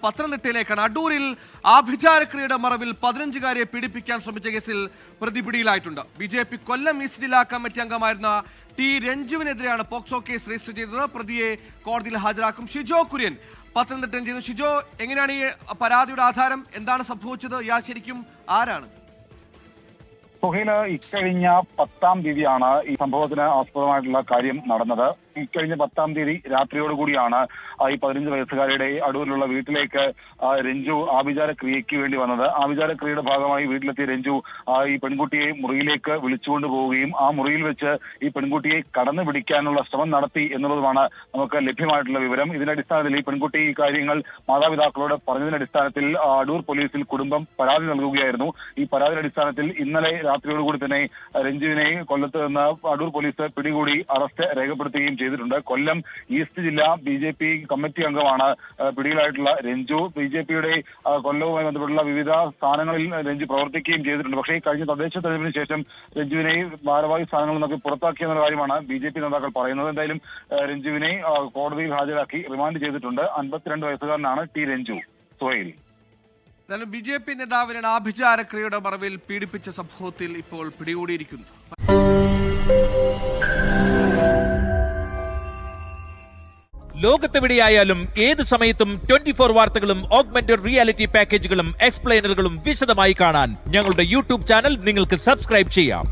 പത്തനംതിട്ടയിലേക്കാണ്. അടൂരിൽ ആഭിചാരക്രിയയുടെ മറവിൽ 15-കാരിയെ പീഡിപ്പിക്കാൻ ശ്രമിച്ച കേസിൽ പ്രതി പിടിയിലായിട്ടുണ്ട്. BJP കൊല്ലം ഈസ്റ്റ് ജില്ലാ കമ്മിറ്റി അംഗമായിരുന്ന T. രഞ്ജുവിനെതിരെയാണ് പോക്സോ കേസ് രജിസ്റ്റർ ചെയ്തത്. പ്രതിയെ കോടതിയിൽ ഹാജരാക്കും. ഷിജോ കുര്യൻ പത്തനംതിട്ടയിൽ ചെയ്യുന്നു. ഷിജോ, എങ്ങനെയാണ് ഈ പരാതിയുടെ ആധാരം? എന്താണ് സംഭവിച്ചത്? ഇയാൾ ശരിക്കും ആരാണ്? സുഹൈൽ, ഇക്കഴിഞ്ഞ 10-ാം തീയതിയാണ് ഈ സംഭവത്തിന് ആസ്പദമായിട്ടുള്ള കാര്യം നടന്നത്. ഇക്കഴിഞ്ഞ 10-ാം തീയതി രാത്രിയോടുകൂടിയാണ് ഈ 15 വയസ്സുകാരുടെ അടൂരിലുള്ള വീട്ടിലേക്ക് രഞ്ജു ആഭിചാര ക്രിയയ്ക്ക് വേണ്ടി വന്നത്. ആഭിചാര ക്രിയയുടെ ഭാഗമായി വീട്ടിലെത്തിയ രഞ്ജു ഈ പെൺകുട്ടിയെ മുറിയിലേക്ക് വിളിച്ചുകൊണ്ട് പോവുകയും ആ മുറിയിൽ വെച്ച് ഈ പെൺകുട്ടിയെ കടന്നു പിടിക്കാനുള്ള ശ്രമം നടത്തി എന്നുള്ളതുമാണ് നമുക്ക് ലഭ്യമായിട്ടുള്ള വിവരം. ഇതിന്റെ അടിസ്ഥാനത്തിൽ ഈ പെൺകുട്ടി ഈ കാര്യങ്ങൾ മാതാപിതാക്കളോട് പറഞ്ഞതിന്റെ അടിസ്ഥാനത്തിൽ അടൂർ പോലീസിൽ കുടുംബം പരാതി നൽകുകയായിരുന്നു. ഈ പരാതിയുടെ അടിസ്ഥാനത്തിൽ ഇന്നലെ രാത്രിയോടുകൂടി തന്നെ രഞ്ജുവിനെ കൊല്ലത്ത് നിന്ന് അടൂർ പോലീസ് പിടികൂടി അറസ്റ്റ് രേഖപ്പെടുത്തുകയും ചെയ്തിട്ടുണ്ട്. കൊല്ലം ഈസ്റ്റ് ജില്ലാ BJP കമ്മിറ്റി അംഗമാണ് പിടിയിലായിട്ടുള്ള രഞ്ജു. BJPയുടെ കൊല്ലവുമായി ബന്ധപ്പെട്ടുള്ള വിവിധ സ്ഥാനങ്ങളിൽ രഞ്ജു പ്രവർത്തിക്കുകയും ചെയ്തിട്ടുണ്ട്. പക്ഷേ കഴിഞ്ഞ തദ്ദേശ തെരഞ്ഞെടുപ്പിന് ശേഷം രഞ്ജുവിനെ ഭാരവാഹി സ്ഥാനങ്ങളിൽ നിന്നൊക്കെ പുറത്താക്കിയെന്ന കാര്യമാണ് BJP നേതാക്കൾ പറയുന്നത്. എന്തായാലും രഞ്ജുവിനെ കോടതിയിൽ ഹാജരാക്കി റിമാൻഡ് ചെയ്തിട്ടുണ്ട്. 52 വയസ്സുകാരനാണ് T. രഞ്ജു. സുഹൈൽ, BJP നേതാവിനെ ആഭിചാരക്രിയയുടെ മറവിൽ പീഡിപ്പിച്ച സംഭവത്തിൽ ഇപ്പോൾ പിടികൂടിയിരിക്കുന്നു. ലോകത്തെവിടെയായാലും ഏത് സമയത്തും 24 വാർത്തകളും ഓഗ്മെന്റഡ് റിയാലിറ്റി പാക്കേജുകളും എക്സ്പ്ലെയിനറുകളും വിശദമായി കാണാൻ ഞങ്ങളുടെ YouTube ചാനൽ നിങ്ങൾക്ക് സബ്സ്ക്രൈബ് ചെയ്യാം.